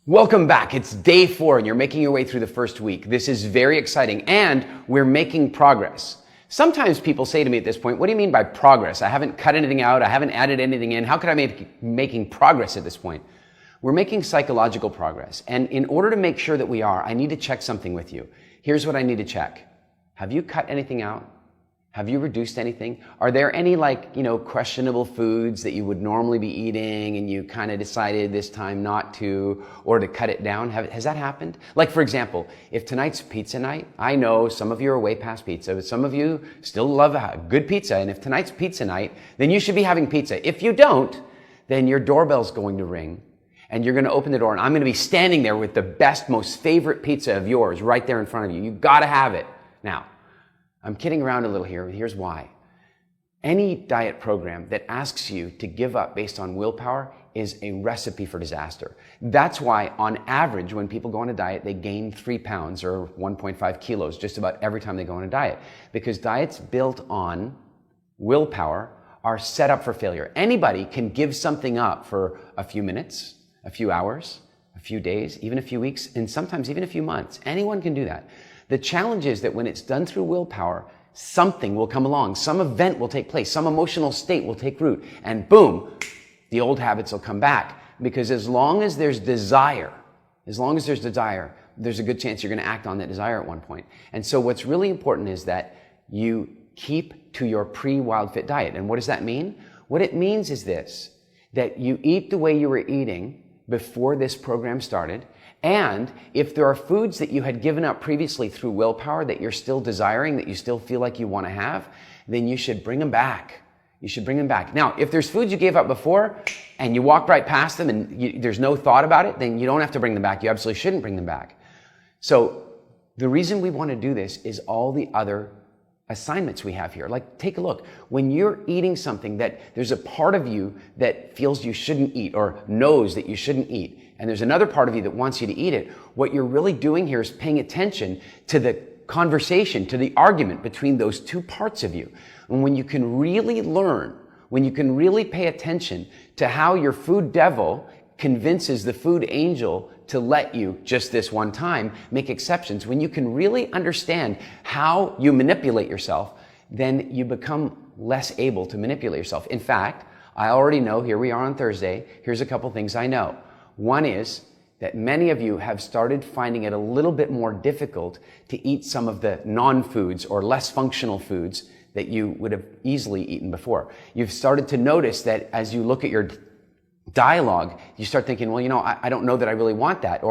Welcome back. It's day 4 and you're making your way through the first week. This is very exciting and we're making progress. Sometimes people say to me at this point, what do you mean by progress? I haven't cut anything out. I haven't added anything in. How could I be making progress at this point? We're making psychological progress. And in order to make sure that we are, I need to check something with you. Here's what I need to check. Have you cut anything out? Have you reduced anything? Are there any questionable foods that you would normally be eating and you kind of decided this time not to or to cut it down? Has that happened? Like, for example, if tonight's pizza night, I know some of you are way past pizza, but some of you still love a good pizza. And if tonight's pizza night, then you should be having pizza. If you don't, then your doorbell's going to ring and you're going to open the door and I'm going to be standing there with the best, most favorite pizza of yours right there in front of you. You've got to have it. Now, I'm kidding around a little here. Here's why. Any diet program that asks you to give up based on willpower is a recipe for disaster. That's why, on average, when people go on a diet, they gain 3 pounds or 1.5 kilos just about every time they go on a diet. Because diets built on willpower are set up for failure. Anybody can give something up for a few minutes, a few hours, a few days, even a few weeks, and sometimes even a few months. Anyone can do that. The challenge is that when it's done through willpower, something will come along, some event will take place, some emotional state will take root, and boom, the old habits will come back. Because as long as there's desire, there's a good chance you're going to act on that desire at one point. And so what's really important is that you keep to your pre-Wild Fit diet. And what does that mean? What it means is this, that you eat the way you were eating before this program started. And if there are foods that you had given up previously through willpower that you're still desiring, that you still feel like you want to have, then you should bring them back. You should bring them back. Now, if there's foods you gave up before and you walk right past them and there's no thought about it, then you don't have to bring them back. You absolutely shouldn't bring them back. So the reason we want to do this is all the other assignments we have here. Like, take a look. When you're eating something that there's a part of you that feels you shouldn't eat or knows that you shouldn't eat, and there's another part of you that wants you to eat it, what you're really doing here is paying attention to the conversation, to the argument between those two parts of you. And when you can really learn, when you can really pay attention to how your food devil convinces the food angel to let you, just this one time, make exceptions, when you can really understand how you manipulate yourself, then you become less able to manipulate yourself. In fact, I already know, here we are on Thursday, here's a couple things I know. One is that many of you have started finding it a little bit more difficult to eat some of the non-foods or less functional foods that you would have easily eaten before. You've started to notice that as you look at your dialogue, you start thinking, well, I don't know that I really want that.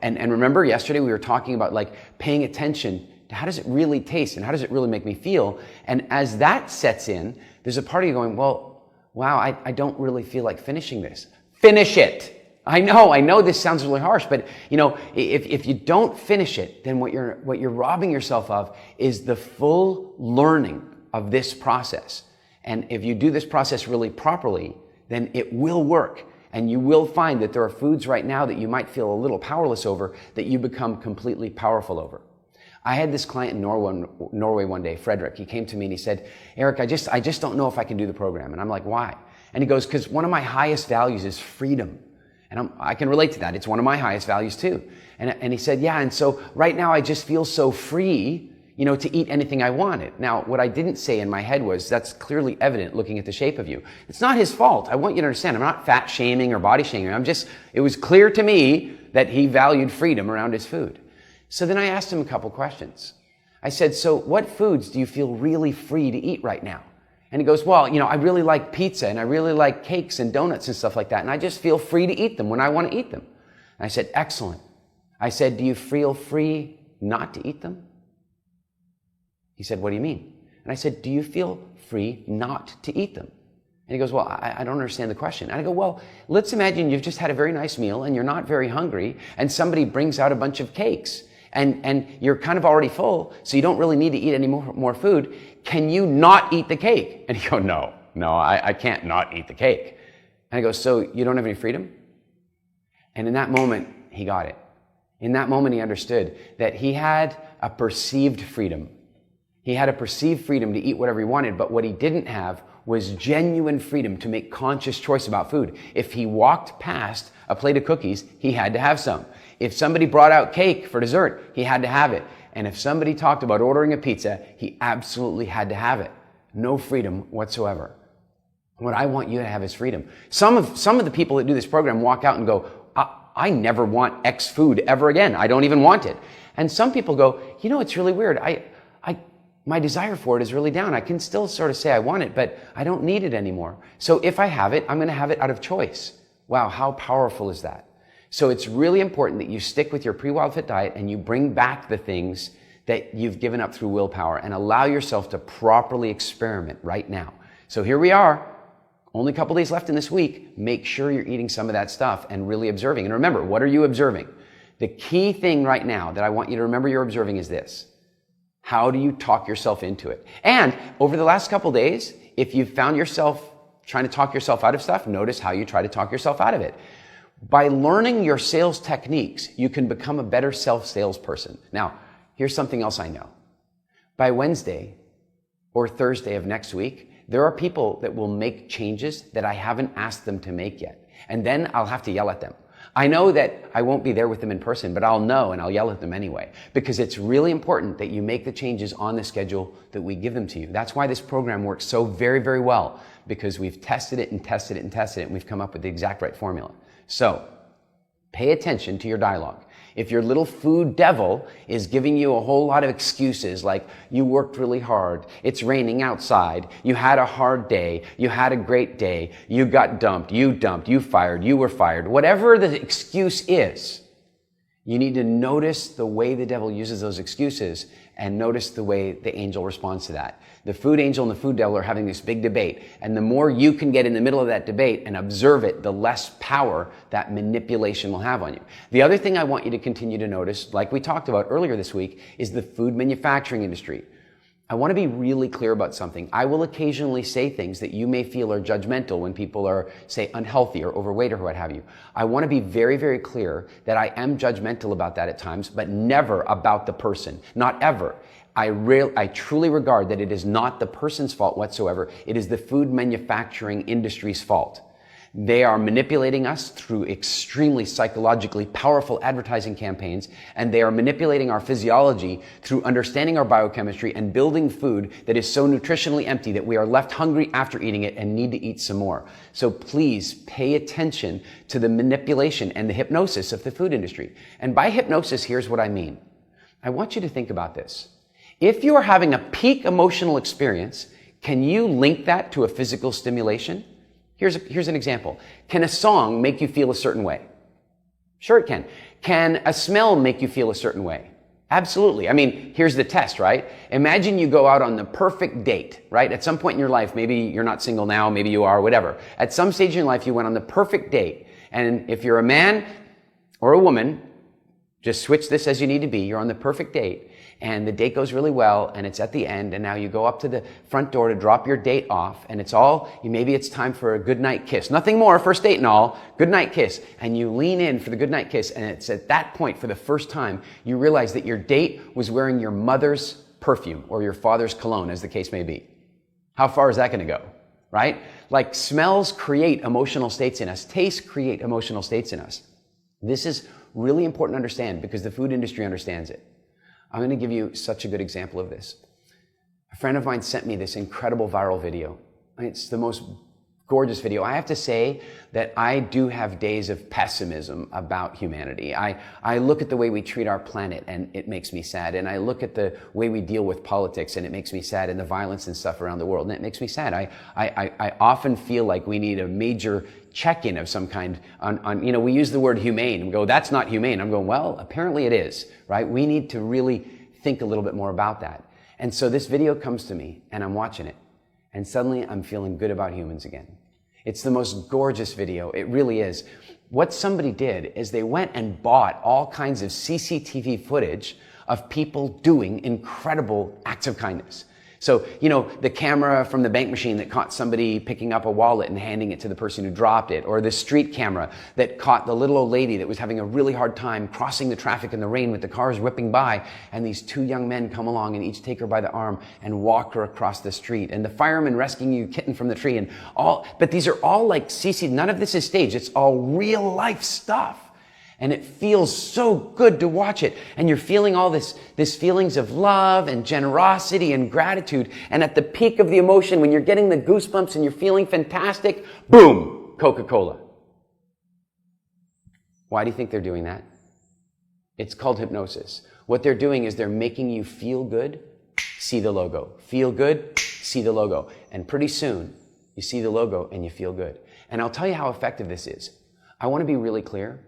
And remember yesterday we were talking about paying attention to how does it really taste and how does it really make me feel? And as that sets in, there's a part of you going, well, wow, I don't really feel like finishing this. Finish it. I know this sounds really harsh, but if you don't finish it, then what you're robbing yourself of is the full learning of this process. And if you do this process really properly, then it will work. And you will find that there are foods right now that you might feel a little powerless over that you become completely powerful over. I had this client in Norway one day, Frederick. He came to me and he said, Eric, I just don't know if I can do the program. And I'm like, why? And he goes, because one of my highest values is freedom. And I can relate to that. It's one of my highest values too. And he said, yeah, and so right now I just feel so free, to eat anything I wanted. Now, what I didn't say in my head was, that's clearly evident looking at the shape of you. It's not his fault. I want you to understand, I'm not fat shaming or body shaming. It was clear to me that he valued freedom around his food. So then I asked him a couple questions. I said, so what foods do you feel really free to eat right now? And he goes, well, I really like pizza and I really like cakes and donuts and stuff like that. And I just feel free to eat them when I want to eat them. And I said, excellent. I said, do you feel free not to eat them? He said, what do you mean? And I said, do you feel free not to eat them? And he goes, well, I don't understand the question. And I go, well, let's imagine you've just had a very nice meal and you're not very hungry and somebody brings out a bunch of cakes and you're kind of already full, so you don't really need to eat any more food. Can you not eat the cake? And he goes, no, I can't not eat the cake. And I go, so you don't have any freedom? And in that moment, he got it. In that moment, he understood that he had a perceived freedom. He had a perceived freedom to eat whatever he wanted, but what he didn't have was genuine freedom to make conscious choice about food. If he walked past a plate of cookies, he had to have some. If somebody brought out cake for dessert, he had to have it. And if somebody talked about ordering a pizza, he absolutely had to have it. No freedom whatsoever. What I want you to have is freedom. Some of the people that do this program walk out and go, I never want X food ever again. I don't even want it. And some people go, you know, it's really weird. My desire for it is really down. I can still sort of say I want it, but I don't need it anymore. So if I have it, I'm going to have it out of choice. Wow, how powerful is that? So it's really important that you stick with your pre-Wild Fit diet and you bring back the things that you've given up through willpower and allow yourself to properly experiment right now. So here we are. Only a couple days left in this week. Make sure you're eating some of that stuff and really observing. And remember, what are you observing? The key thing right now that I want you to remember you're observing is this. How do you talk yourself into it? And over the last couple days, if you've found yourself trying to talk yourself out of stuff, notice how you try to talk yourself out of it. By learning your sales techniques, you can become a better salesperson. Now, here's something else I know. By Wednesday or Thursday of next week, there are people that will make changes that I haven't asked them to make yet. And then I'll have to yell at them. I know that I won't be there with them in person, but I'll know and I'll yell at them anyway, because it's really important that you make the changes on the schedule that we give them to you. That's why this program works so very, very well, because we've tested it and tested it and tested it, and we've come up with the exact right formula. So pay attention to your dialogue. If your little food devil is giving you a whole lot of excuses like you worked really hard, it's raining outside, you had a hard day, you had a great day, you got dumped, you fired, you were fired, whatever the excuse is, you need to notice the way the devil uses those excuses and notice the way the angel responds to that. The food angel and the food devil are having this big debate, and the more you can get in the middle of that debate and observe it, the less power that manipulation will have on you. The other thing I want you to continue to notice, like we talked about earlier this week, is the food manufacturing industry. I want to be really clear about something. I will occasionally say things that you may feel are judgmental when people are, say, unhealthy or overweight or what have you. I want to be very, very clear that I am judgmental about that at times, but never about the person. Not ever. I truly regard that it is not the person's fault whatsoever. It is the food manufacturing industry's fault. They are manipulating us through extremely psychologically powerful advertising campaigns, and they are manipulating our physiology through understanding our biochemistry and building food that is so nutritionally empty that we are left hungry after eating it and need to eat some more. So please pay attention to the manipulation and the hypnosis of the food industry. And by hypnosis, here's what I mean. I want you to think about this. If you are having a peak emotional experience, can you link that to a physical stimulation? Here's an example. Can a song make you feel a certain way? Sure it can. Can a smell make you feel a certain way? Absolutely. I mean, here's the test, right? Imagine you go out on the perfect date, right? At some point in your life, maybe you're not single now, maybe you are, whatever. At some stage in your life, you went on the perfect date. And if you're a man or a woman, just switch this as you need to be. You're on the perfect date. And the date goes really well, and it's at the end, and now you go up to the front door to drop your date off, and maybe it's time for a goodnight kiss. Nothing more, first date and all, goodnight kiss. And you lean in for the goodnight kiss, and it's at that point, for the first time, you realize that your date was wearing your mother's perfume, or your father's cologne, as the case may be. How far is that going to go, right? Like smells create emotional states in us. Tastes create emotional states in us. This is really important to understand because the food industry understands it. I'm going to give you such a good example of this. A friend of mine sent me this incredible viral video. It's the most gorgeous video. I have to say that I do have days of pessimism about humanity. I look at the way we treat our planet and it makes me sad. And I look at the way we deal with politics and it makes me sad, and the violence and stuff around the world, and it makes me sad. I often feel like we need a major check-in of some kind on we use the word humane and go, that's not humane. I'm going, well, apparently it is, right? We need to really think a little bit more about that. And so this video comes to me and I'm watching it, and suddenly I'm feeling good about humans again. It's the most gorgeous video. It really is. What somebody did is they went and bought all kinds of CCTV footage of people doing incredible acts of kindness. So, the camera from the bank machine that caught somebody picking up a wallet and handing it to the person who dropped it, or the street camera that caught the little old lady that was having a really hard time crossing the traffic in the rain with the cars whipping by, and these two young men come along and each take her by the arm and walk her across the street, and the fireman rescuing you kitten from the tree, and but these are all like CC, none of this is staged, it's all real life stuff. And it feels so good to watch it. And you're feeling all this feelings of love and generosity and gratitude. And at the peak of the emotion, when you're getting the goosebumps and you're feeling fantastic, boom, Coca-Cola. Why do you think they're doing that? It's called hypnosis. What they're doing is they're making you feel good, see the logo. Feel good, see the logo. And pretty soon, you see the logo and you feel good. And I'll tell you how effective this is. I want to be really clear.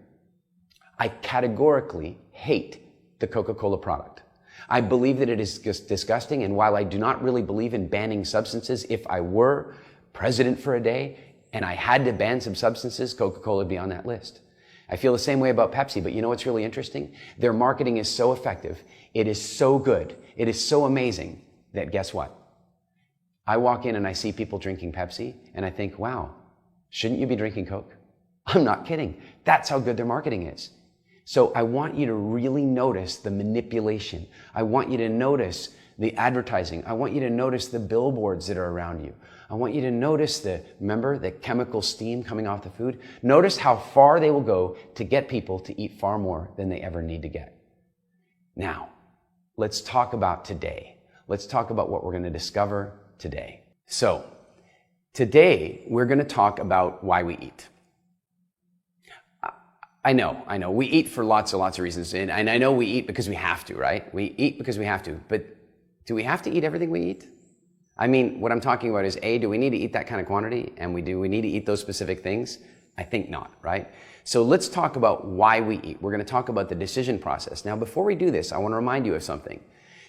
I categorically hate the Coca-Cola product. I believe that it is disgusting, and while I do not really believe in banning substances, if I were president for a day and I had to ban some substances, Coca-Cola would be on that list. I feel the same way about Pepsi, but you know what's really interesting? Their marketing is so effective, it is so good, it is so amazing, that guess what? I walk in and I see people drinking Pepsi, and I think, wow, shouldn't you be drinking Coke? I'm not kidding. That's how good their marketing is. So I want you to really notice the manipulation. I want you to notice the advertising. I want you to notice the billboards that are around you. I want you to notice remember the chemical steam coming off the food? Notice how far they will go to get people to eat far more than they ever need to get. Now, let's talk about today. Let's talk about what we're going to discover today. So, today we're going to talk about why we eat. I know. We eat for lots of reasons. And I know we eat because we have to, right? We eat because we have to. But do we have to eat everything we eat? I mean, what I'm talking about is, do we need to eat that kind of quantity? And do we need to eat those specific things? I think not, right? So let's talk about why we eat. We're going to talk about the decision process. Now, before we do this, I want to remind you of something.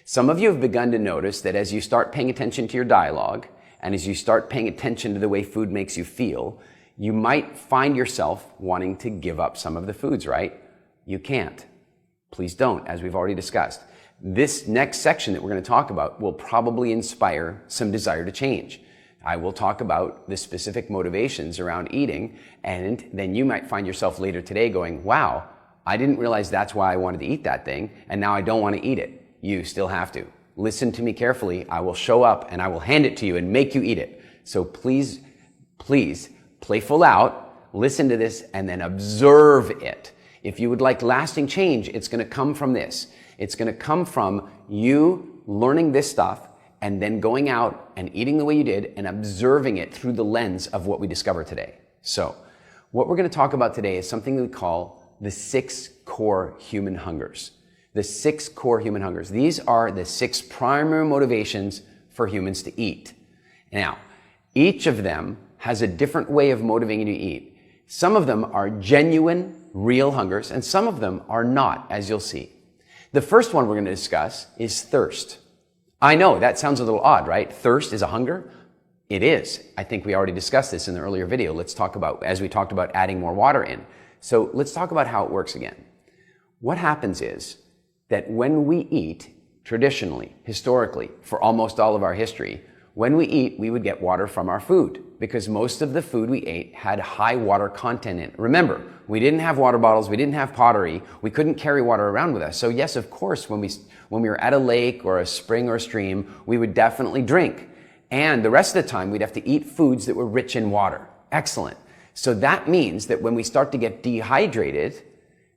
Some of you have begun to notice that as you start paying attention to your dialogue, and as you start paying attention to the way food makes you feel, you might find yourself wanting to give up some of the foods, right? You can't. Please don't, as we've already discussed. This next section that we're going to talk about will probably inspire some desire to change. I will talk about the specific motivations around eating, and then you might find yourself later today going, wow, I didn't realize that's why I wanted to eat that thing, and now I don't want to eat it. You still have to. Listen to me carefully. I will show up and I will hand it to you and make you eat it. So please, play full out, listen to this, and then observe it. If you would like lasting change, it's going to come from this. It's going to come from you learning this stuff and then going out and eating the way you did and observing it through the lens of what we discover today. So, what we're going to talk about today is something that we call the 6 core human hungers. The 6 core human hungers. These are the 6 primary motivations for humans to eat. Now, each of them has a different way of motivating you to eat. Some of them are genuine, real hungers, and some of them are not, as you'll see. The first one we're going to discuss is thirst. I know, that sounds a little odd, right? Thirst is a hunger? It is. I think we already discussed this in the earlier video. Let's talk about, as we talked about adding more water in. So let's talk about how it works again. What happens is that when we eat, traditionally, historically, for almost all of our history, when we eat, we would get water from our food because most of the food we ate had high water content in it. Remember, we didn't have water bottles, we didn't have pottery, we couldn't carry water around with us. So yes, of course, when we were at a lake or a spring or a stream, we would definitely drink. And the rest of the time, we'd have to eat foods that were rich in water. Excellent. So that means that when we start to get dehydrated,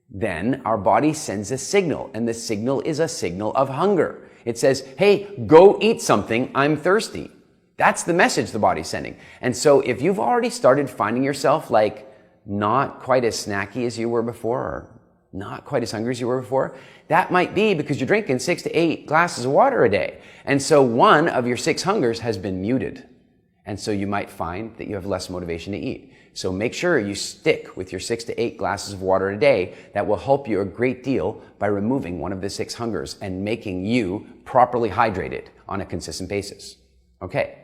then our body sends a signal, and the signal is a signal of hunger. It says, hey, go eat something, I'm thirsty. That's the message the body's sending. And so if you've already started finding yourself like not quite as snacky as you were before, or not quite as hungry as you were before, that might be because you're drinking 6 to 8 glasses of water a day. And so one of your 6 hungers has been muted. And so you might find that you have less motivation to eat. So make sure you stick with your 6 to 8 glasses of water a day. That will help you a great deal by removing one of the 6 hungers and making you properly hydrated on a consistent basis. Okay.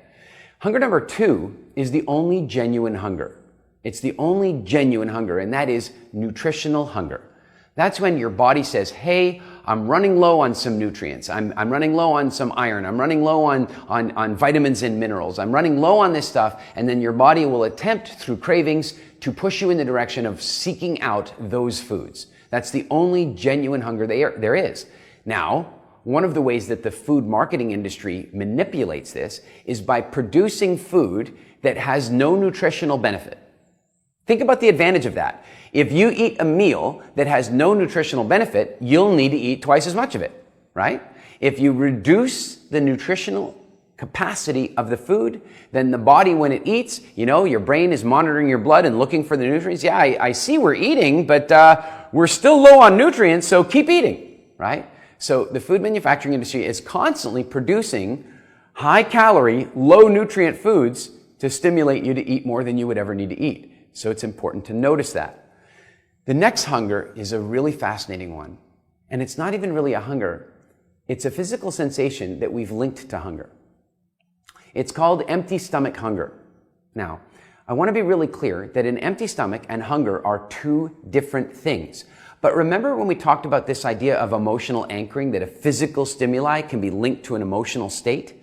Hunger number 2 is the only genuine hunger. It's the only genuine hunger, and that is nutritional hunger. That's when your body says, hey, I'm running low on some nutrients. I'm running low on some iron. I'm running low on vitamins and minerals. I'm running low on this stuff. And then your body will attempt through cravings to push you in the direction of seeking out those foods. That's the only genuine hunger there is. Now, one of the ways that the food marketing industry manipulates this is by producing food that has no nutritional benefit. Think about the advantage of that. If you eat a meal that has no nutritional benefit, you'll need to eat twice as much of it, right? If you reduce the nutritional capacity of the food, then the body, when it eats, your brain is monitoring your blood and looking for the nutrients. Yeah, I see we're eating, but we're still low on nutrients, so keep eating, right? So the food manufacturing industry is constantly producing high-calorie, low-nutrient foods to stimulate you to eat more than you would ever need to eat. So it's important to notice that. The next hunger is a really fascinating one. And it's not even really a hunger. It's a physical sensation that we've linked to hunger. It's called empty stomach hunger. Now, I want to be really clear that an empty stomach and hunger are two different things. But remember when we talked about this idea of emotional anchoring, that a physical stimuli can be linked to an emotional state?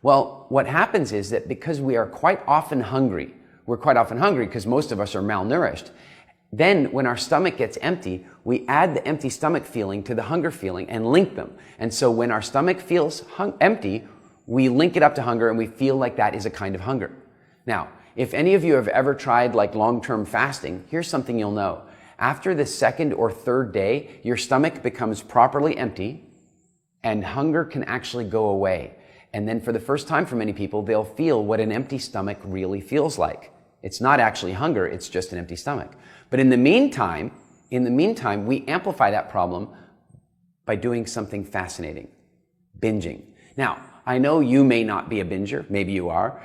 Well, what happens is that because we are quite often hungry, we're quite often hungry because most of us are malnourished. Then when our stomach gets empty, we add the empty stomach feeling to the hunger feeling and link them. And so when our stomach feels empty, we link it up to hunger and we feel like that is a kind of hunger. Now, if any of you have ever tried like long-term fasting, here's something you'll know. After the second or third day, your stomach becomes properly empty and hunger can actually go away. And then for the first time for many people, they'll feel what an empty stomach really feels like. It's not actually hunger, it's just an empty stomach. But in the meantime, we amplify that problem by doing something fascinating, binging. Now, I know you may not be a binger, maybe you are.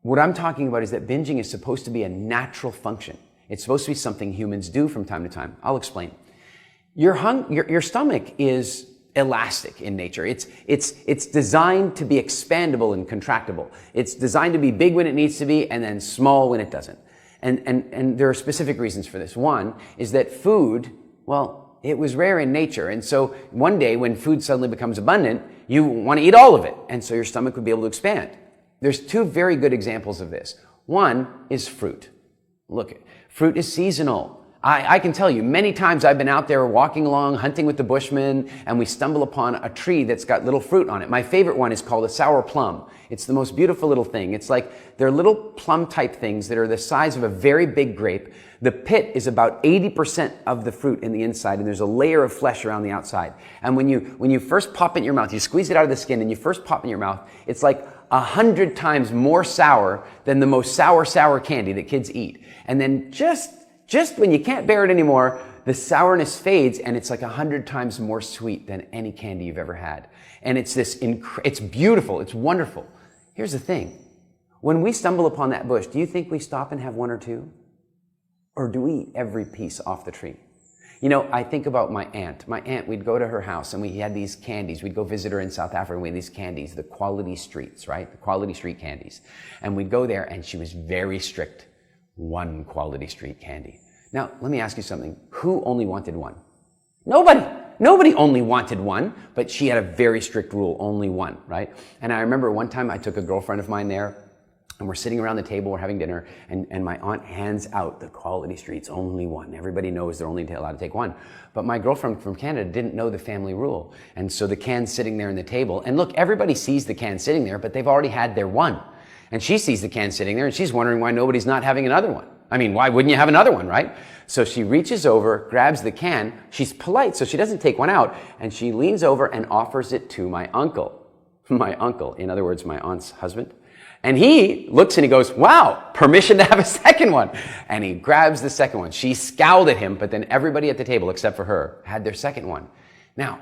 What I'm talking about is that binging is supposed to be a natural function. It's supposed to be something humans do from time to time. I'll explain. Your stomach is elastic in nature. It's designed to be expandable and contractible. It's designed to be big when it needs to be and then small when it doesn't. And there are specific reasons for this. One is that food, well, it was rare in nature. And so one day when food suddenly becomes abundant, you want to eat all of it. And so your stomach would be able to expand. There's two very good examples of this. One is fruit. Look, fruit is seasonal. I can tell you, many times I've been out there walking along, hunting with the bushmen, and we stumble upon a tree that's got little fruit on it. My favorite one is called a sour plum. It's the most beautiful little thing. It's like, they're little plum-type things that are the size of a very big grape. The pit is about 80% of the fruit in the inside, and there's a layer of flesh around the outside. And when you first pop it in your mouth, you squeeze it out of the skin, and you first pop it in your mouth, it's like 100 times more sour than the most sour candy that kids eat. And then just when you can't bear it anymore, the sourness fades and it's like 100 times more sweet than any candy you've ever had. And it's it's beautiful, it's wonderful. Here's the thing. When we stumble upon that bush, do you think we stop and have one or two? Or do we eat every piece off the tree? I think about my aunt. My aunt, we'd go to her house and we had these candies. We'd go visit her in South Africa and we had these candies, the Quality Streets, right? The Quality Street candies. And we'd go there and she was very strict. One Quality Street candy. Now, let me ask you something. Who only wanted one? Nobody. Nobody only wanted one, but she had a very strict rule, only one, right? And I remember one time I took a girlfriend of mine there, and we're sitting around the table, we're having dinner, and my aunt hands out the Quality Streets, only one. Everybody knows they're only allowed to take one. But my girlfriend from Canada didn't know the family rule. And so the can's sitting there on the table, and look, everybody sees the can sitting there, but they've already had their one. And she sees the can sitting there and she's wondering why nobody's not having another one. I mean, why wouldn't you have another one, right? So she reaches over, grabs the can. She's polite, so she doesn't take one out. And she leans over and offers it to my uncle. My uncle, in other words, my aunt's husband. And he looks and he goes, wow, permission to have a second one. And he grabs the second one. She scowled at him, but then everybody at the table, except for her, had their second one. Now,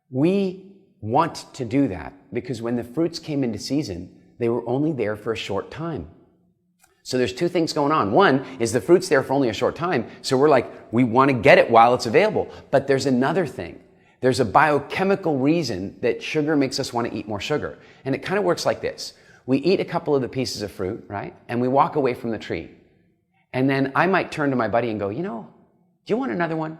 we want to do that because when the fruits came into season, they were only there for a short time. So there's two things going on. One is the fruit's there for only a short time, so we're like, we want to get it while it's available. But there's another thing. There's a biochemical reason that sugar makes us want to eat more sugar. And it kind of works like this. We eat a couple of the pieces of fruit, right? And we walk away from the tree. And then I might turn to my buddy and go, do you want another one?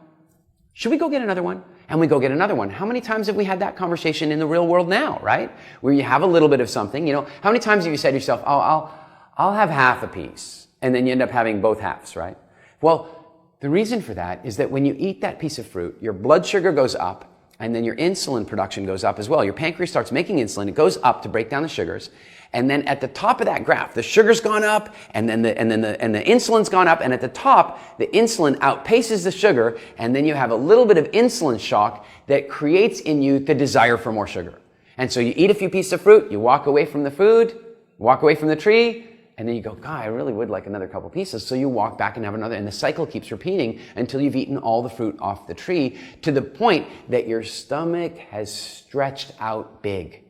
Should we go get another one? and we go get another one. How many times have we had that conversation in the real world now, right? Where you have a little bit of something, how many times have you said to yourself, oh, I'll have half a piece, and then you end up having both halves, right? Well, the reason for that is that when you eat that piece of fruit, your blood sugar goes up, and then your insulin production goes up as well. Your pancreas starts making insulin. It goes up to break down the sugars. And then at the top of that graph, the sugar's gone up, and then the insulin's gone up, and at the top, the insulin outpaces the sugar, and then you have a little bit of insulin shock that creates in you the desire for more sugar. And so you eat a few pieces of fruit, you walk away from the food, walk away from the tree, and then you go, God, I really would like another couple pieces. So you walk back and have another, and the cycle keeps repeating until you've eaten all the fruit off the tree to the point that your stomach has stretched out big.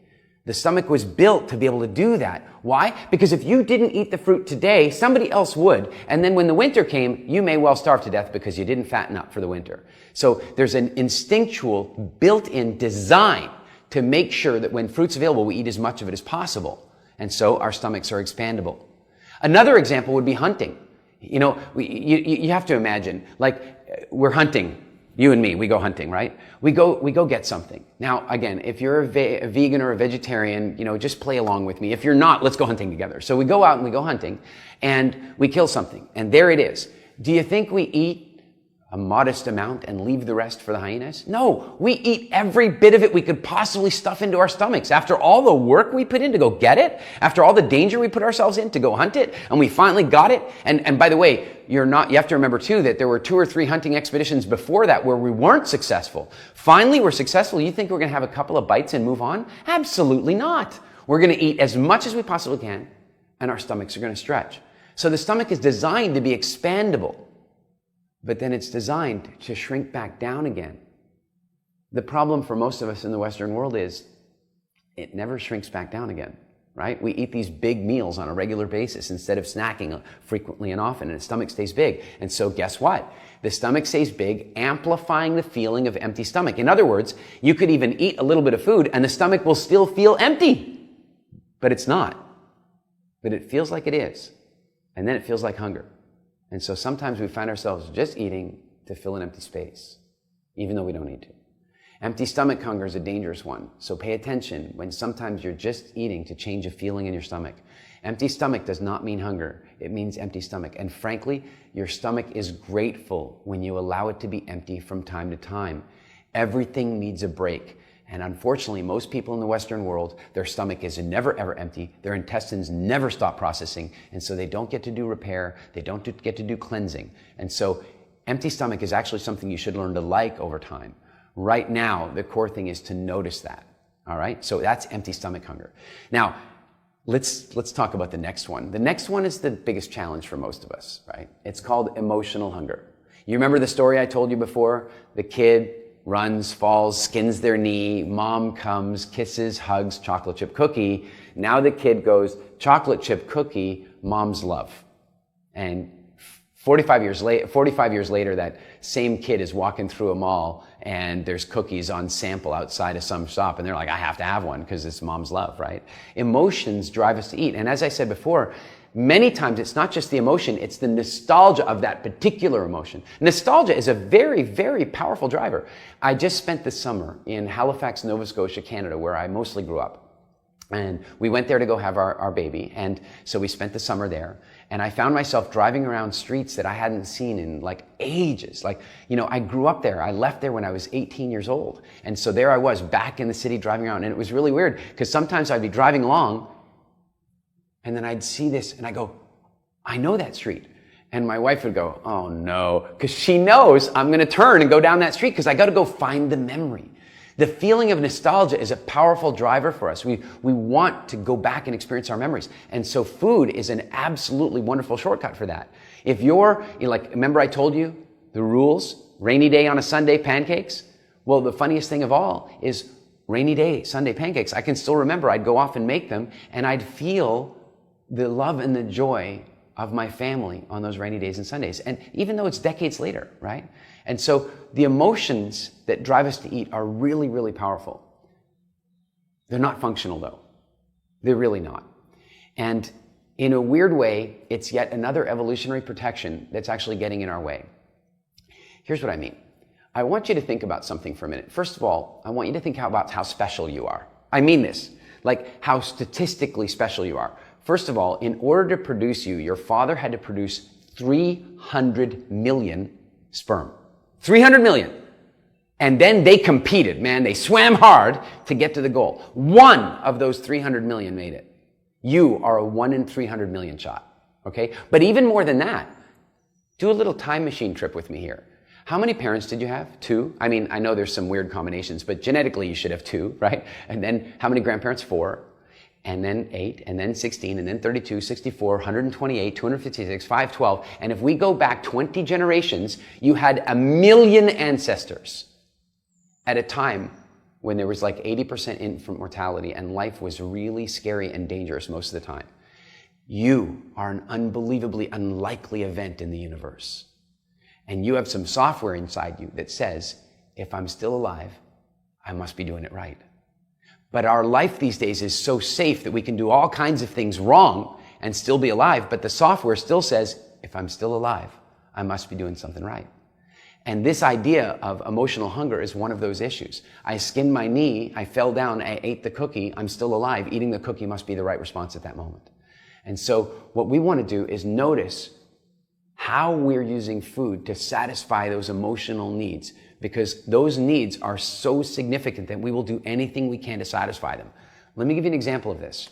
The stomach was built to be able to do that. Why? Because if you didn't eat the fruit today, somebody else would. And then when the winter came, you may well starve to death because you didn't fatten up for the winter. So there's an instinctual, built-in design to make sure that when fruit's available, we eat as much of it as possible. And so our stomachs are expandable. Another example would be hunting. You have to imagine, like, we're hunting. You and me, we go hunting, right? We go get something. Now, again, if you're a vegan or a vegetarian, just play along with me. If you're not, let's go hunting together. So we go out and we go hunting, and we kill something, and there it is. Do you think we eat a modest amount and leave the rest for the hyenas? No, we eat every bit of it we could possibly stuff into our stomachs. After all the work we put in to go get it, after all the danger we put ourselves in to go hunt it, and we finally got it. And by the way, you have to remember too that there were 2 or 3 hunting expeditions before that where we weren't successful. Finally, we're successful. You think we're going to have a couple of bites and move on? Absolutely not. We're going to eat as much as we possibly can, and our stomachs are going to stretch. So the stomach is designed to be expandable. But then it's designed to shrink back down again. The problem for most of us in the Western world is it never shrinks back down again, right? We eat these big meals on a regular basis instead of snacking frequently and often, and the stomach stays big. And so guess what? The stomach stays big, amplifying the feeling of empty stomach. In other words, you could even eat a little bit of food and the stomach will still feel empty. But it's not. But it feels like it is. And then it feels like hunger. And so sometimes we find ourselves just eating to fill an empty space, even though we don't need to. Empty stomach hunger is a dangerous one. So pay attention when sometimes you're just eating to change a feeling in your stomach. Empty stomach does not mean hunger. It means empty stomach. And frankly, your stomach is grateful when you allow it to be empty from time to time. Everything needs a break. And unfortunately, most people in the Western world, their stomach is never, ever empty. Their intestines never stop processing. And so they don't get to do repair. They don't get to do cleansing. And so empty stomach is actually something you should learn to like over time. Right now, the core thing is to notice that. All right? So that's empty stomach hunger. Now, let's talk about the next one. The next one is the biggest challenge for most of us, right? It's called emotional hunger. You remember the story I told you before? The kid runs, falls, skins their knee, mom comes, kisses, hugs, chocolate chip cookie. Now the kid goes, chocolate chip cookie, mom's love. And 45 years later, that same kid is walking through a mall and there's cookies on sample outside of some shop and they're like, I have to have one because it's mom's love, right? Emotions drive us to eat. And as I said before, many times it's not just the emotion, it's the nostalgia of that particular emotion. Nostalgia is a very, very powerful driver. I just spent the summer in Halifax, Nova Scotia, Canada, where I mostly grew up. And we went there to go have our baby. And so we spent the summer there. And I found myself driving around streets that I hadn't seen in like ages. Like, I grew up there. I left there when I was 18 years old. And so there I was back in the city driving around. And it was really weird because sometimes I'd be driving along and then I'd see this and I go, I know that street. And my wife would go, oh no, because she knows I'm going to turn and go down that street because I got to go find the memory. The feeling of nostalgia is a powerful driver for us. We want to go back and experience our memories. And so food is an absolutely wonderful shortcut for that. If you're, remember I told you the rules, rainy day on a Sunday, pancakes? Well, the funniest thing of all is rainy day, Sunday pancakes. I can still remember I'd go off and make them and I'd feel the love and the joy of my family on those rainy days and Sundays. And even though it's decades later, right? And so the emotions that drive us to eat are really, really powerful. They're not functional though. They're really not. And in a weird way, it's yet another evolutionary protection that's actually getting in our way. Here's what I mean. I want you to think about something for a minute. First of all, I want you to think about how special you are. I mean this, like how statistically special you are. First of all, in order to produce you, your father had to produce 300 million sperm. 300 million. And then they competed, man. They swam hard to get to the goal. One of those 300 million made it. You are a 1 in 300 million shot. Okay? But even more than that, do a little time machine trip with me here. How many parents did you have? 2? I mean, I know there's some weird combinations, but genetically you should have 2, right? And then how many grandparents? 4. And then 8, and then 16, and then 32, 64, 128, 256, 512. And if we go back 20 generations, you had 1 million ancestors at a time when there was like 80% infant mortality and life was really scary and dangerous most of the time. You are an unbelievably unlikely event in the universe. And you have some software inside you that says, if I'm still alive, I must be doing it right. But our life these days is so safe that we can do all kinds of things wrong and still be alive. But the software still says, if I'm still alive, I must be doing something right. And this idea of emotional hunger is one of those issues. I skinned my knee, I fell down, I ate the cookie, I'm still alive. Eating the cookie must be the right response at that moment. And so what we want to do is notice how we're using food to satisfy those emotional needs, because those needs are so significant that we will do anything we can to satisfy them. Let me give you an example of this.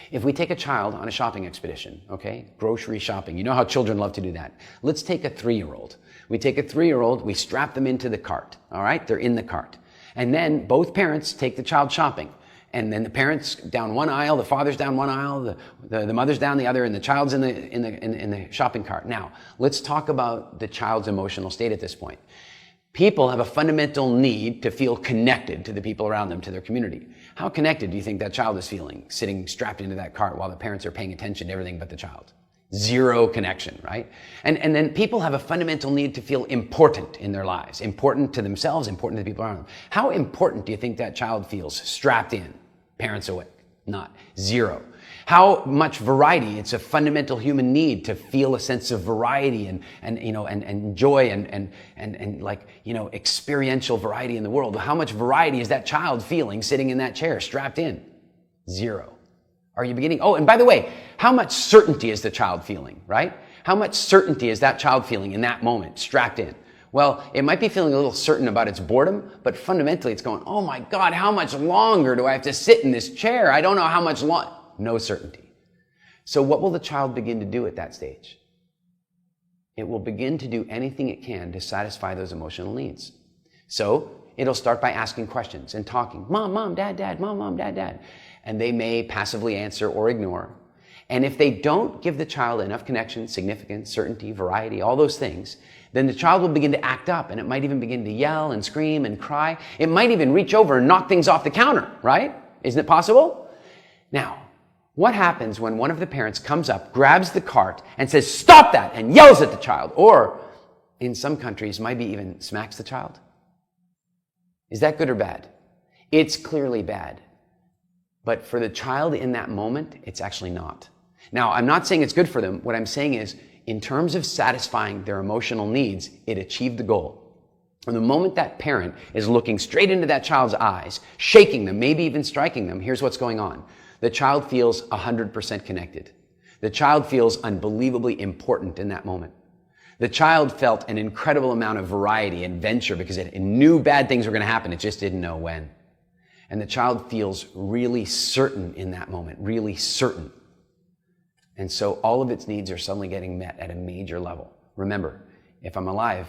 If we take a child on a shopping expedition, okay, grocery shopping, you know how children love to do that. Let's take a 3-year-old. We take a 3-year-old, we strap them into the cart, all right? They're in the cart. And then both parents take the child shopping. And then the parents down one aisle, the father's down one aisle, the mother's down the other, and the child's in the shopping cart. Now, let's talk about the child's emotional state at this point. People have a fundamental need to feel connected to the people around them, to their community. How connected do you think that child is feeling, sitting strapped into that cart while the parents are paying attention to everything but the child? Zero connection, right? And then people have a fundamental need to feel important in their lives, important to themselves, important to the people around them. How important do you think that child feels strapped in? Parents away? Not. Zero. How much variety? It's a fundamental human need to feel a sense of variety and joy and like, experiential variety in the world. How much variety is that child feeling sitting in that chair, strapped in? Zero. Are you beginning? Oh, and by the way, how much certainty is the child feeling, right? How much certainty is that child feeling in that moment, strapped in? Well, it might be feeling a little certain about its boredom, but fundamentally it's going, oh my God, how much longer do I have to sit in this chair? I don't know how much longer. No certainty. So what will the child begin to do at that stage? It will begin to do anything it can to satisfy those emotional needs. So it'll start by asking questions and talking. Mom, mom, dad, dad, mom, mom, dad, dad. And they may passively answer or ignore. And if they don't give the child enough connection, significance, certainty, variety, all those things, then the child will begin to act up, and it might even begin to yell and scream and cry. It might even reach over and knock things off the counter, right? Isn't it possible? Now, what happens when one of the parents comes up, grabs the cart, and says, stop that, and yells at the child? Or, in some countries, maybe even smacks the child? Is that good or bad? It's clearly bad. But for the child in that moment, it's actually not. Now, I'm not saying it's good for them. What I'm saying is, in terms of satisfying their emotional needs, it achieved the goal. From the moment that parent is looking straight into that child's eyes, shaking them, maybe even striking them, here's what's going on. The child feels 100% connected. The child feels unbelievably important in that moment. The child felt an incredible amount of variety and venture because it knew bad things were going to happen. It just didn't know when. And the child feels really certain in that moment, really certain. And so all of its needs are suddenly getting met at a major level. Remember, if I'm alive,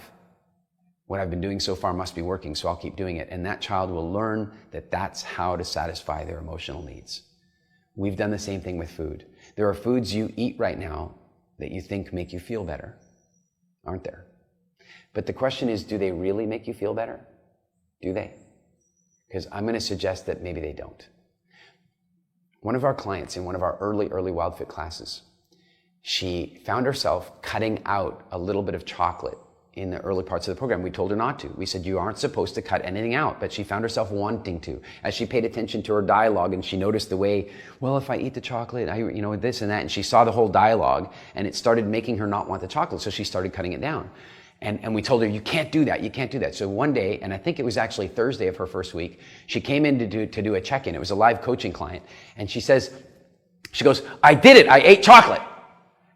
what I've been doing so far must be working, so I'll keep doing it. And that child will learn that that's how to satisfy their emotional needs. We've done the same thing with food. There are foods you eat right now that you think make you feel better, aren't there? But the question is, do they really make you feel better? Do they? Because I'm going to suggest that maybe they don't. One of our clients in one of our early WildFit classes, she found herself cutting out a little bit of chocolate in the early parts of the program. We told her not to. We said, you aren't supposed to cut anything out, but she found herself wanting to. As she paid attention to her dialogue and she noticed the way, well, if I eat the chocolate, this and that, and she saw the whole dialogue and it started making her not want the chocolate, so she started cutting it down. And we told her, you can't do that, you can't do that. So one day, and I think it was actually Thursday of her first week, she came in to do a check-in. It was a live coaching client. And she goes, I did it, I ate chocolate.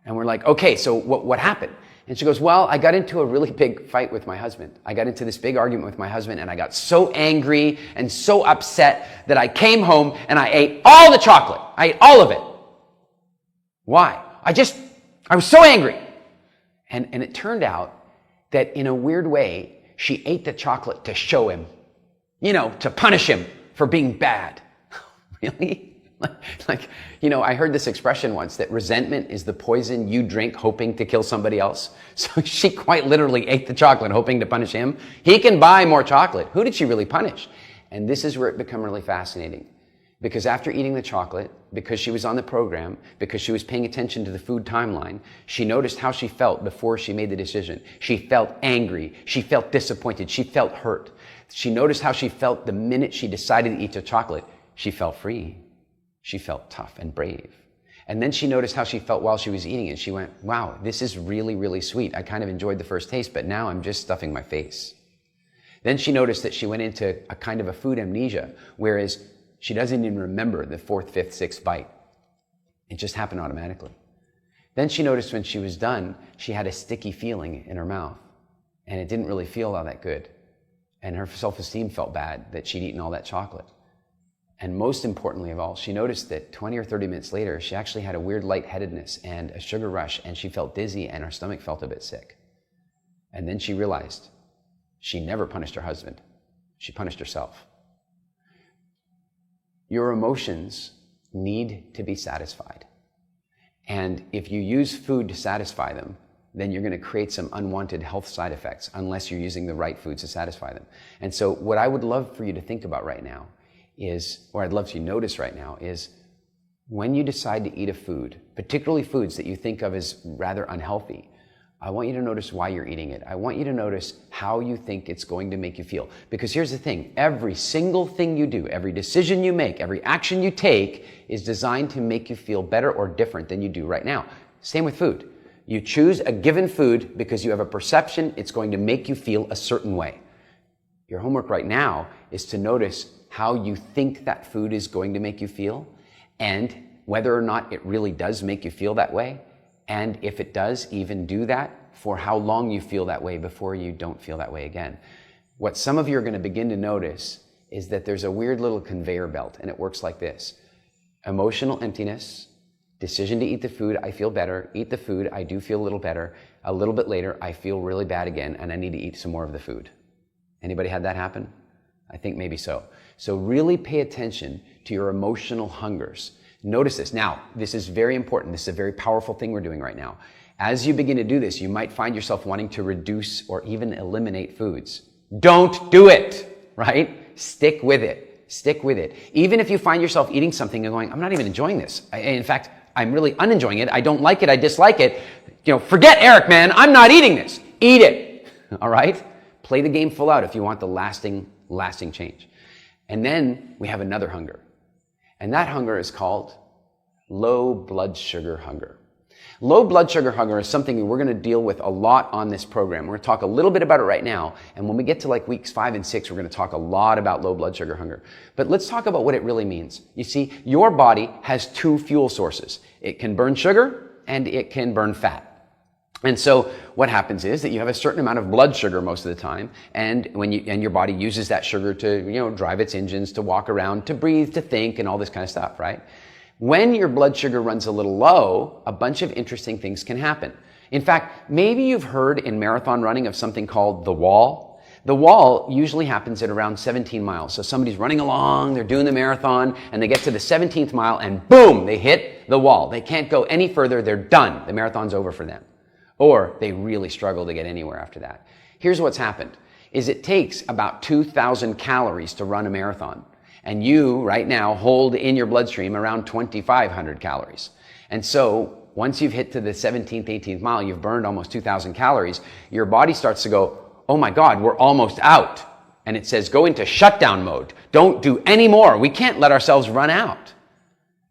And we're like, okay, so what happened? And she goes, well, I got into a really big fight with my husband. I got into this big argument with my husband, and I got so angry and so upset that I came home and I ate all the chocolate. I ate all of it. Why? I was so angry. And it turned out that in a weird way, she ate the chocolate to show him, to punish him for being bad. Really? I heard this expression once that resentment is the poison you drink hoping to kill somebody else. So she quite literally ate the chocolate hoping to punish him. He can buy more chocolate. Who did she really punish? And this is where it became really fascinating. Because after eating the chocolate, because she was on the program, because she was paying attention to the food timeline, she noticed how she felt before she made the decision. She felt angry. She felt disappointed. She felt hurt. She noticed how she felt the minute she decided to eat the chocolate. She felt free. She felt tough and brave. And then she noticed how she felt while she was eating it. She went, wow, this is really, really sweet. I kind of enjoyed the first taste, but now I'm just stuffing my face. Then she noticed that she went into a kind of a food amnesia, whereas she doesn't even remember the fourth, fifth, sixth bite. It just happened automatically. Then she noticed when she was done, she had a sticky feeling in her mouth, and it didn't really feel all that good. And her self-esteem felt bad that she'd eaten all that chocolate. And most importantly of all, she noticed that 20 or 30 minutes later, she actually had a weird lightheadedness and a sugar rush, and she felt dizzy and her stomach felt a bit sick. And then she realized she never punished her husband. She punished herself. Your emotions need to be satisfied. And if you use food to satisfy them, then you're going to create some unwanted health side effects unless you're using the right foods to satisfy them. And so what I would love for you to think about right now is, or I'd love you to notice right now, is when you decide to eat a food, particularly foods that you think of as rather unhealthy, I want you to notice why you're eating it. I want you to notice how you think it's going to make you feel. Because here's the thing, every single thing you do, every decision you make, every action you take is designed to make you feel better or different than you do right now. Same with food. You choose a given food because you have a perception it's going to make you feel a certain way. Your homework right now is to notice how you think that food is going to make you feel, and whether or not it really does make you feel that way. And if it does even do that, for how long you feel that way before you don't feel that way again. What some of you are going to begin to notice is that there's a weird little conveyor belt, and it works like this. Emotional emptiness, decision to eat the food, I feel better. Eat the food, I do feel a little better. A little bit later, I feel really bad again, and I need to eat some more of the food. Anybody had that happen? I think maybe so. So really pay attention to your emotional hungers. Notice this. Now, this is very important. This is a very powerful thing we're doing right now. As you begin to do this, you might find yourself wanting to reduce or even eliminate foods. Don't do it, right? Stick with it. Stick with it. Even if you find yourself eating something and going, I'm not even enjoying this. In fact, I'm really unenjoying it. I don't like it. I dislike it. Forget Eric, man. I'm not eating this. Eat it. All right? Play the game full out if you want the lasting change. And then we have another hunger. And that hunger is called low blood sugar hunger. Low blood sugar hunger is something we're going to deal with a lot on this program. We're going to talk a little bit about it right now. And when we get to like weeks 5 and 6, we're going to talk a lot about low blood sugar hunger. But let's talk about what it really means. You see, your body has 2 fuel sources. It can burn sugar and it can burn fat. And so what happens is that you have a certain amount of blood sugar most of the time, and your body uses that sugar to drive its engines, to walk around, to breathe, to think, and all this kind of stuff, right? When your blood sugar runs a little low, a bunch of interesting things can happen. In fact, maybe you've heard in marathon running of something called the wall. The wall usually happens at around 17 miles. So somebody's running along, they're doing the marathon, and they get to the 17th mile, and boom, they hit the wall. They can't go any further, they're done. The marathon's over for them. Or they really struggle to get anywhere after that. Here's what's happened, is it takes about 2,000 calories to run a marathon. And you, right now, hold in your bloodstream around 2,500 calories. And so, once you've hit to the 17th, 18th mile, you've burned almost 2,000 calories, your body starts to go, oh my God, we're almost out. And it says, go into shutdown mode. Don't do any more. We can't let ourselves run out.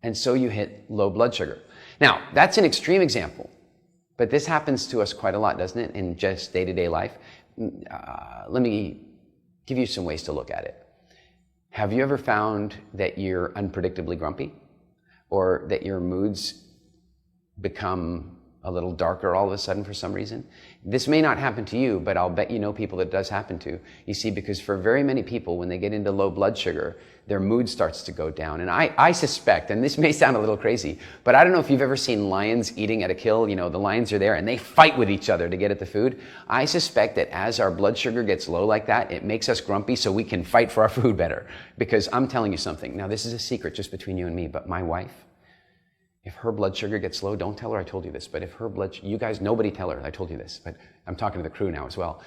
And so you hit low blood sugar. Now, that's an extreme example. But this happens to us quite a lot, doesn't it, in just day-to-day life? Let me give you some ways to look at it. Have you ever found that you're unpredictably grumpy? Or that your moods become a little darker all of a sudden for some reason? This may not happen to you, but I'll bet you know people that it does happen to. You see, because for very many people, when they get into low blood sugar, their mood starts to go down. And I suspect, and this may sound a little crazy, but I don't know if you've ever seen lions eating at a kill. You know, the lions are there and they fight with each other to get at the food. I suspect that as our blood sugar gets low like that, it makes us grumpy so we can fight for our food better. Because I'm telling you something. Now, this is a secret just between you and me, but my wife, if her blood sugar gets low, don't tell her I told you this, but if her you guys, nobody tell her I told you this, but I'm talking to the crew now as well.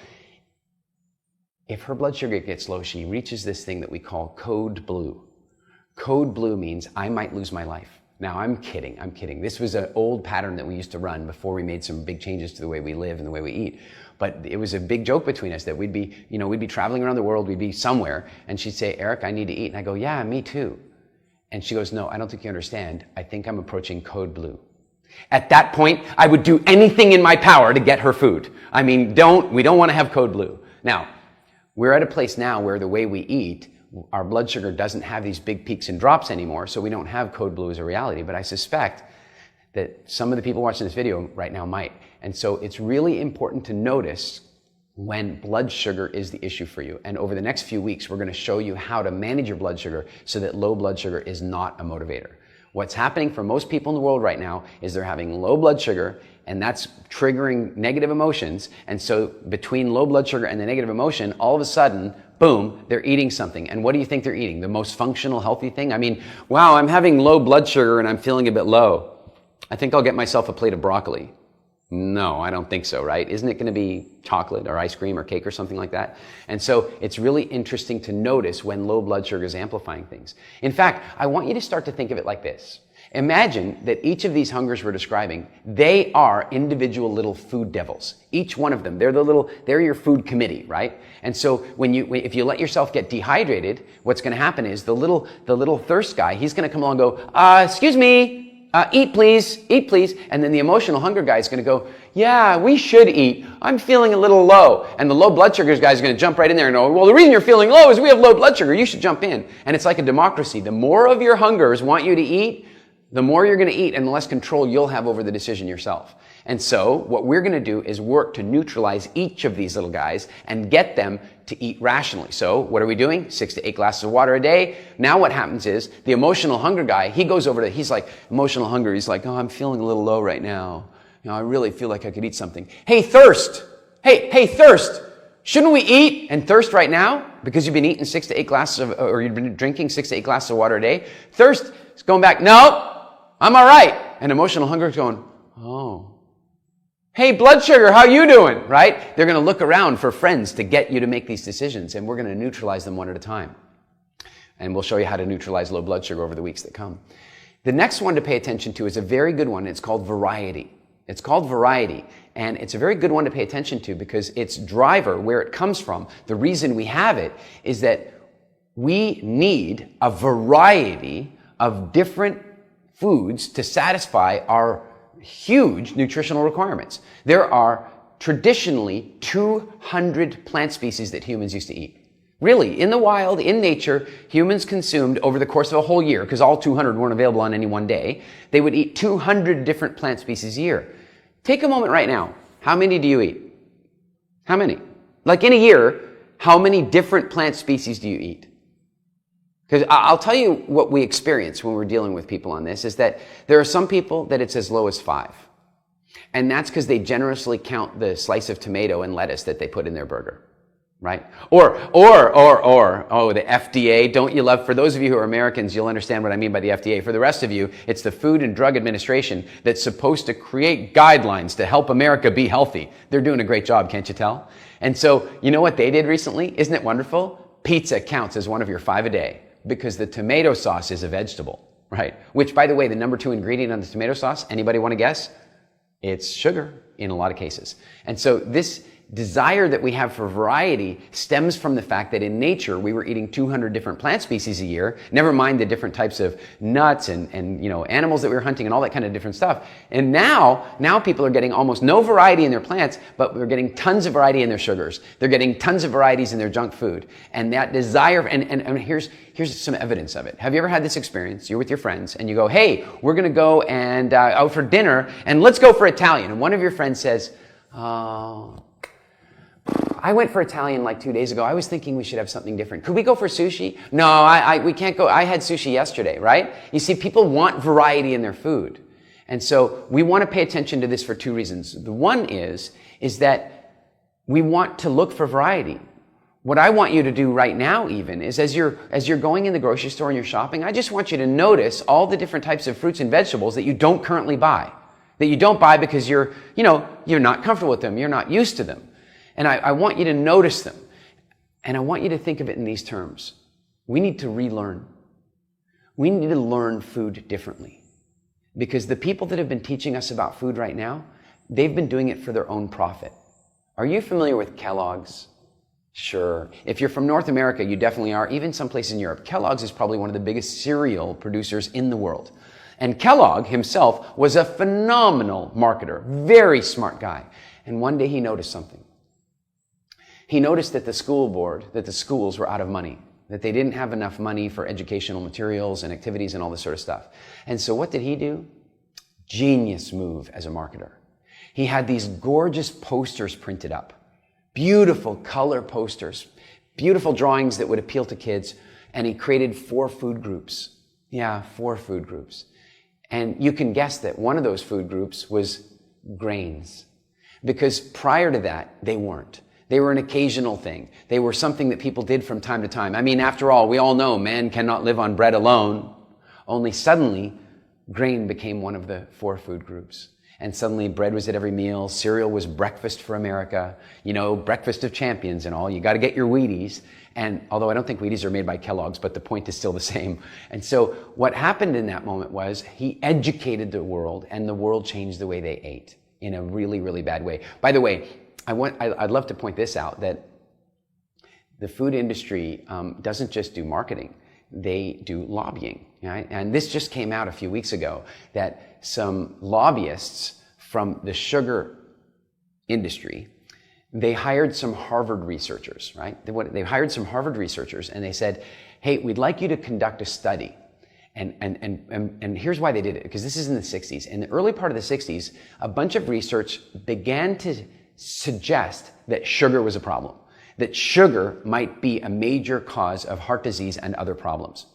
If her blood sugar gets low, she reaches this thing that we call code blue. Code blue means I might lose my life. Now, I'm kidding. This was an old pattern that we used to run before we made some big changes to the way we live and the way we eat. But it was a big joke between us that we'd be traveling around the world, we'd be somewhere, and she'd say, Eric, I need to eat. And I go, yeah, me too. And she goes, no, I don't think you understand. I think I'm approaching code blue. At that point, I would do anything in my power to get her food. I mean, we don't want to have code blue. Now, we're at a place now where the way we eat, our blood sugar doesn't have these big peaks and drops anymore, so we don't have code blue as a reality. But I suspect that some of the people watching this video right now might. And so it's really important to notice when blood sugar is the issue for you. And over the next few weeks, we're going to show you how to manage your blood sugar so that low blood sugar is not a motivator. What's happening for most people in the world right now is they're having low blood sugar, and that's triggering negative emotions. And so between low blood sugar and the negative emotion, all of a sudden, boom, they're eating something. And what do you think they're eating? The most functional, healthy thing? I mean, wow, I'm having low blood sugar and I'm feeling a bit low. I think I'll get myself a plate of broccoli. No, I don't think so, right? Isn't it going to be chocolate or ice cream or cake or something like that? And so it's really interesting to notice when low blood sugar is amplifying things. In fact, I want you to start to think of it like this. Imagine that each of these hungers we're describing, they are individual little food devils. Each one of them, they're your food committee, right? And so if you let yourself get dehydrated, what's going to happen is the little thirst guy, he's going to come along and go, excuse me, eat please, eat please. And then the emotional hunger guy is going to go, yeah, we should eat. I'm feeling a little low. And the low blood sugars guy is going to jump right in there and go, well, the reason you're feeling low is we have low blood sugar. You should jump in. And it's like a democracy. The more of your hungers want you to eat, the more you're going to eat and the less control you'll have over the decision yourself. And so what we're going to do is work to neutralize each of these little guys and get them to eat rationally. So what are we doing? 6 to 8 glasses of water a day. Now what happens is the emotional hunger guy, he goes over to, he's like, emotional hunger. He's like, oh, I'm feeling a little low right now. You know, I really feel like I could eat something. Hey, thirst. Hey, thirst. Shouldn't we eat and thirst right now? Because you've been eating 6 to 8 glasses or you've been drinking 6 to 8 glasses of water a day. Thirst is going back, no, I'm all right. And emotional hunger is going, oh. Hey, blood sugar, how you doing? Right? They're going to look around for friends to get you to make these decisions, and we're going to neutralize them one at a time. And we'll show you how to neutralize low blood sugar over the weeks that come. The next one to pay attention to is a very good one. It's called variety. It's called variety, and it's a very good one to pay attention to because its driver, where it comes from, the reason we have it is that we need a variety of different foods to satisfy our huge nutritional requirements. There are traditionally 200 plant species that humans used to eat. Really, in the wild, in nature, humans consumed over the course of a whole year, because all 200 weren't available on any one day, they would eat 200 different plant species a year. Take a moment right now. How many do you eat? How many? Like in a year, how many different plant species do you eat? Because I'll tell you what we experience when we're dealing with people on this is that there are some people that it's as low as 5. And that's because they generously count the slice of tomato and lettuce that they put in their burger, right? Or, the FDA, don't you love, for those of you who are Americans, you'll understand what I mean by the FDA. For the rest of you, it's the Food and Drug Administration that's supposed to create guidelines to help America be healthy. They're doing a great job, can't you tell? And so, you know what they did recently? Isn't it wonderful? Pizza counts as one of your 5 a day. Because the tomato sauce is a vegetable, right? Which, by the way, the number 2 ingredient on the tomato sauce, anybody want to guess? It's sugar. in a lot of cases. And so this desire that we have for variety stems from the fact that in nature we were eating 200 different plant species a year, never mind the different types of nuts and animals that we were hunting and all that kind of different stuff. And now people are getting almost no variety in their plants, but they're getting tons of variety in their sugars. They're getting tons of varieties in their junk food. And that desire, and here's some evidence of it. Have you ever had this experience? You're with your friends and you go, hey, we're going to go and out for dinner and let's go for Italian. And one of your friends says, I went for Italian like 2 days ago. I was thinking we should have something different. Could we go for sushi? No, we can't go. I had sushi yesterday, right? You see, people want variety in their food. And so we want to pay attention to this for two reasons. The one is that we want to look for variety. What I want you to do right now even is as you're going in the grocery store and you're shopping, I just want you to notice all the different types of fruits and vegetables that you don't currently buy. That you don't buy because you're not comfortable with them. You're not used to them. And I want you to notice them. And I want you to think of it in these terms. We need to relearn. We need to learn food differently. Because the people that have been teaching us about food right now, they've been doing it for their own profit. Are you familiar with Kellogg's? Sure. If you're from North America, you definitely are. Even some places in Europe. Kellogg's is probably one of the biggest cereal producers in the world. And Kellogg himself was a phenomenal marketer. Very smart guy. And one day he noticed something. He noticed that the schools were out of money, that they didn't have enough money for educational materials and activities and all this sort of stuff. And so what did he do? Genius move as a marketer. He had these gorgeous posters printed up, beautiful color posters, beautiful drawings that would appeal to kids, and he created 4 food groups. Yeah, 4 food groups. And you can guess that one of those food groups was grains, because prior to that, they weren't. They were an occasional thing. They were something that people did from time to time. I mean, after all, we all know man cannot live on bread alone. Only suddenly, grain became one of the 4 food groups. And suddenly bread was at every meal. Cereal was breakfast for America. Breakfast of champions and all. You got to get your Wheaties. And although I don't think Wheaties are made by Kellogg's, but the point is still the same. And so what happened in that moment was he educated the world, and the world changed the way they ate in a really, really bad way. By the way, I'd love to point this out, that the food industry doesn't just do marketing, they do lobbying. Right? And this just came out a few weeks ago, that some lobbyists from the sugar industry, they hired some Harvard researchers, right? They hired some Harvard researchers and they said, hey, we'd like you to conduct a study. And here's why they did it, because this is in the 60s. In the early part of the 60s, a bunch of research began to suggest that sugar was a problem, that sugar might be a major cause of heart disease and other problems.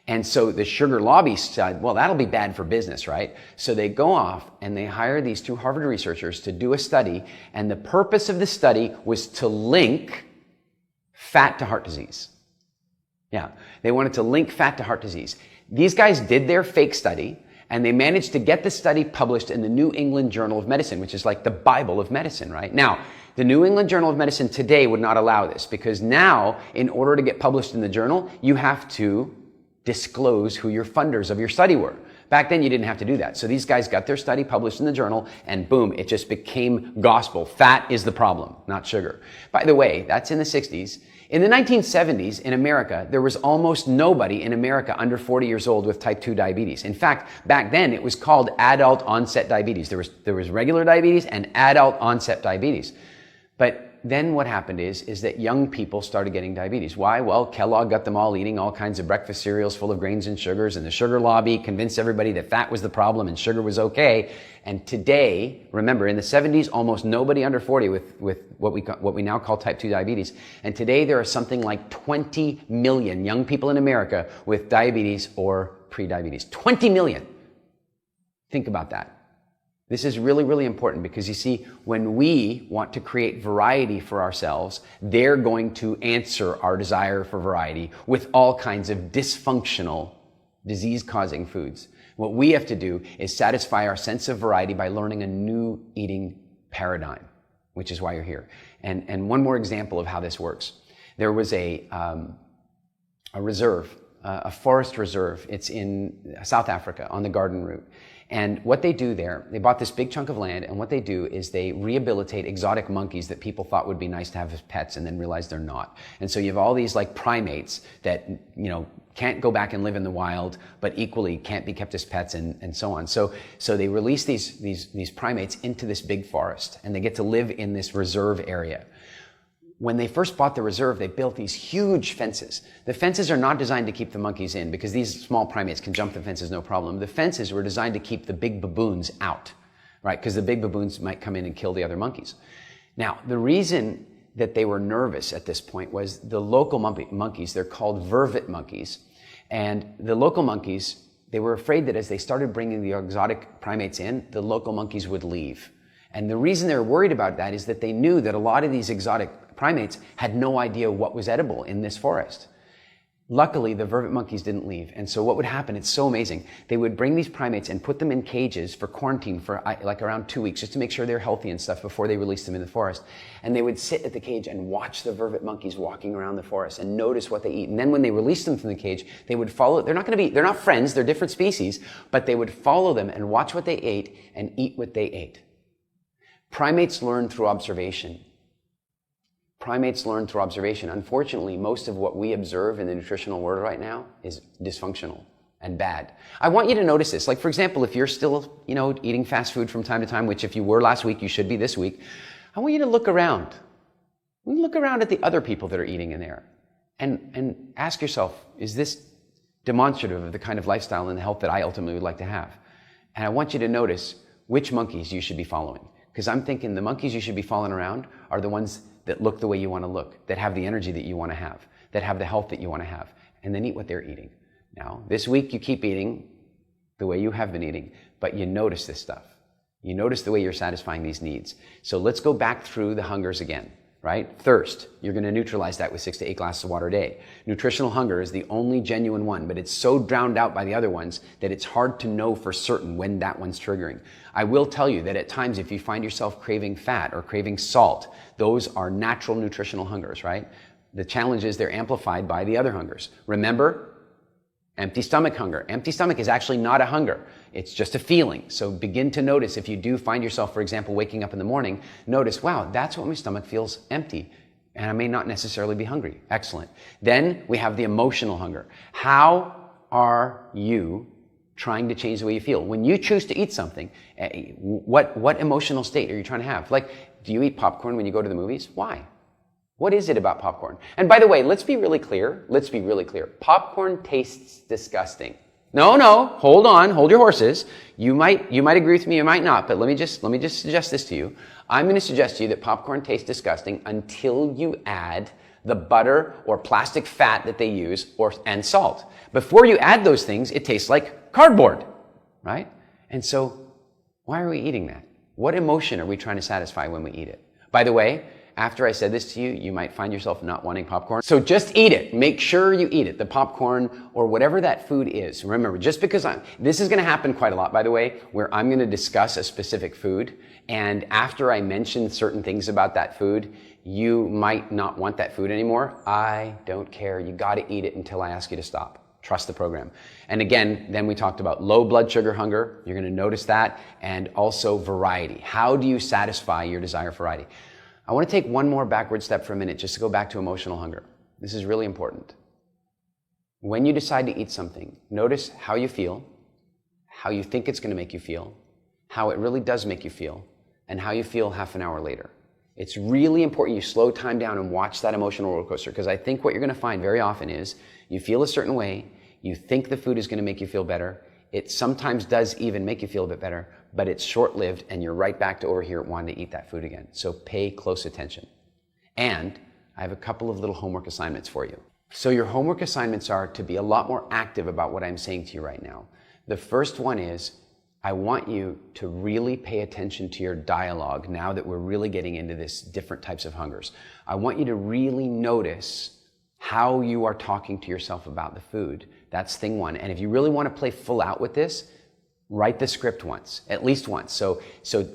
And so the sugar lobby said, well, that'll be bad for business, right? So they go off and they hire these 2 Harvard researchers to do a study, and the purpose of the study was to link fat to heart disease. Yeah, they wanted to link fat to heart disease. These guys did their fake study, and they managed to get the study published in the New England Journal of Medicine, which is like the Bible of medicine, right? Now, the New England Journal of Medicine today would not allow this, because now, in order to get published in the journal, you have to disclose who your funders of your study were. Back then, you didn't have to do that. So these guys got their study published in the journal, and boom, it just became gospel. Fat is the problem, not sugar. By the way, that's in the 60s. In the 1970s, in America, there was almost nobody in America under 40 years old with type 2 diabetes. In fact, back then, it was called adult onset diabetes. There was regular diabetes and adult onset diabetes. But then what happened is that young people started getting diabetes. Why? Well, Kellogg got them all eating all kinds of breakfast cereals full of grains and sugars, and the sugar lobby convinced everybody that fat was the problem and sugar was okay. And today, remember, in the 70s, almost nobody under 40 with what we now call type 2 diabetes. And today there are something like 20 million young people in America with diabetes or prediabetes. 20 million. Think about that. This is really, really important, because you see, when we want to create variety for ourselves, they're going to answer our desire for variety with all kinds of dysfunctional, disease-causing foods. What we have to do is satisfy our sense of variety by learning a new eating paradigm, which is why you're here. And one more example of how this works. There was a reserve, a forest reserve. It's in South Africa on the Garden Route. And what they do there, they bought this big chunk of land, and what they do is they rehabilitate exotic monkeys that people thought would be nice to have as pets and then realized they're not. And so you have all these like primates that, can't go back and live in the wild, but equally can't be kept as pets and so on. So they release these primates into this big forest, and they get to live in this reserve area. When they first bought the reserve, they built these huge fences. The fences are not designed to keep the monkeys in because these small primates can jump the fences no problem. The fences were designed to keep the big baboons out, right? Because the big baboons might come in and kill the other monkeys. Now, the reason that they were nervous at this point was the local monkeys, they're called vervet monkeys. And the local monkeys, they were afraid that as they started bringing the exotic primates in, the local monkeys would leave. And the reason they were worried about that is that they knew that a lot of these exotic primates had no idea what was edible in this forest. Luckily, the vervet monkeys didn't leave. And so what would happen, it's so amazing, they would bring these primates and put them in cages for quarantine for like around 2 weeks, just to make sure they're healthy and stuff before they released them in the forest. And they would sit at the cage and watch the vervet monkeys walking around the forest and notice what they eat. And then when they released them from the cage, they would follow, they're not friends, they're different species, but they would follow them and watch what they ate and eat what they ate. Primates learn through observation. Primates learn through observation. Unfortunately, most of what we observe in the nutritional world right now is dysfunctional and bad. I want you to notice this. Like, for example, if you're still, eating fast food from time to time, which if you were last week, you should be this week, I want you to look around. Look around at the other people that are eating in there and ask yourself, is this demonstrative of the kind of lifestyle and health that I ultimately would like to have? And I want you to notice which monkeys you should be following. Because I'm thinking the monkeys you should be following around are the ones that look the way you want to look, that have the energy that you want to have, that have the health that you want to have, and then eat what they're eating. Now, this week you keep eating the way you have been eating, but you notice this stuff. You notice the way you're satisfying these needs. So let's go back through the hungers again, right? Thirst, you're going to neutralize that with 6 to 8 glasses of water a day. Nutritional hunger is the only genuine one, but it's so drowned out by the other ones that it's hard to know for certain when that one's triggering. I will tell you that at times if you find yourself craving fat or craving salt, those are natural nutritional hungers, right? The challenge is they're amplified by the other hungers. Remember, empty stomach hunger. Empty stomach is actually not a hunger. It's just a feeling. So begin to notice if you do find yourself, for example, waking up in the morning, notice, wow, that's what my stomach feels empty. And I may not necessarily be hungry. Excellent. Then we have the emotional hunger. How are you trying to change the way you feel? When you choose to eat something, what emotional state are you trying to have? Like, do you eat popcorn when you go to the movies? Why? What is it about popcorn? And by the way, let's be really clear. Popcorn tastes disgusting. No, hold on, hold your horses. You might agree with me, you might not, but let me just suggest this to you. I'm going to suggest to you that popcorn tastes disgusting until you add the butter or plastic fat that they use and salt. Before you add those things, it tastes like cardboard, right? And so, why are we eating that? What emotion are we trying to satisfy when we eat it? By the way, after I said this to you, you might find yourself not wanting popcorn. So just eat it. Make sure you eat it, the popcorn or whatever that food is. Remember, just because this is going to happen quite a lot, by the way, where I'm going to discuss a specific food, and after I mention certain things about that food, you might not want that food anymore. I don't care. You got to eat it until I ask you to stop. Trust the program. And again, then we talked about low blood sugar hunger. You're going to notice that. And also variety. How do you satisfy your desire for variety? I want to take one more backward step for a minute just to go back to emotional hunger. This is really important. When you decide to eat something, notice how you feel, how you think it's going to make you feel, how it really does make you feel, and how you feel half an hour later. It's really important you slow time down and watch that emotional roller coaster, because I think what you're going to find very often is you feel a certain way, you think the food is going to make you feel better, it sometimes does even make you feel a bit better, but it's short-lived and you're right back to over here wanting to eat that food again. So pay close attention. And I have a couple of little homework assignments for you. So your homework assignments are to be a lot more active about what I'm saying to you right now. The first one is, I want you to really pay attention to your dialogue now that we're really getting into this different types of hungers. I want you to really notice how you are talking to yourself about the food. That's thing one. And if you really want to play full out with this, write the script once, at least once. So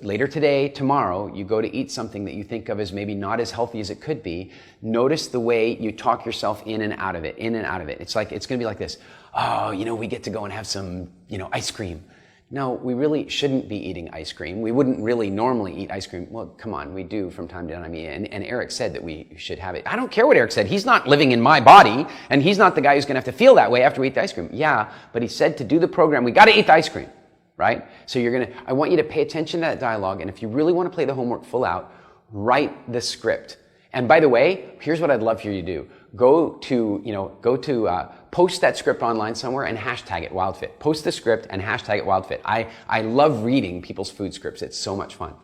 later today, tomorrow, you go to eat something that you think of as maybe not as healthy as it could be. Notice the way you talk yourself in and out of it, in and out of it. It's going to be like this. Oh, we get to go and have some, ice cream. no, we really shouldn't be eating ice cream. We wouldn't really normally eat ice cream. Well, come on, we do from time to time. And Eric said that we should have it. I don't care what Eric said. He's not living in my body, and he's not the guy who's going to have to feel that way after we eat the ice cream. Yeah, but he said to do the program, we got to eat the ice cream, right? So I want you to pay attention to that dialogue, and if you really want to play the homework full out, write the script. And by the way, here's what I'd love for you to do. Go to post that script online somewhere and hashtag it WildFit. Post the script and hashtag it WildFit. I love reading people's food scripts. It's so much fun.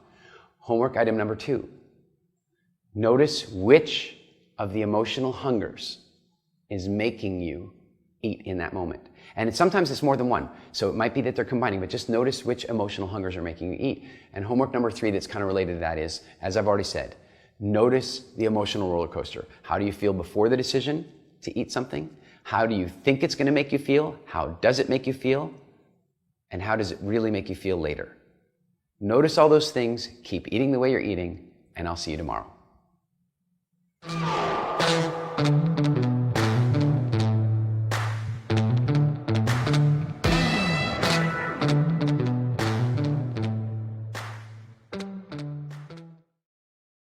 Homework item number 2. Notice which of the emotional hungers is making you eat in that moment. And sometimes it's more than one. So it might be that they're combining, but just notice which emotional hungers are making you eat. And homework number 3 that's kind of related to that is, as I've already said, notice the emotional roller coaster. How do you feel before the decision to eat something? How do you think it's going to make you feel? How does it make you feel? And how does it really make you feel later? Notice all those things, keep eating the way you're eating, and I'll see you tomorrow.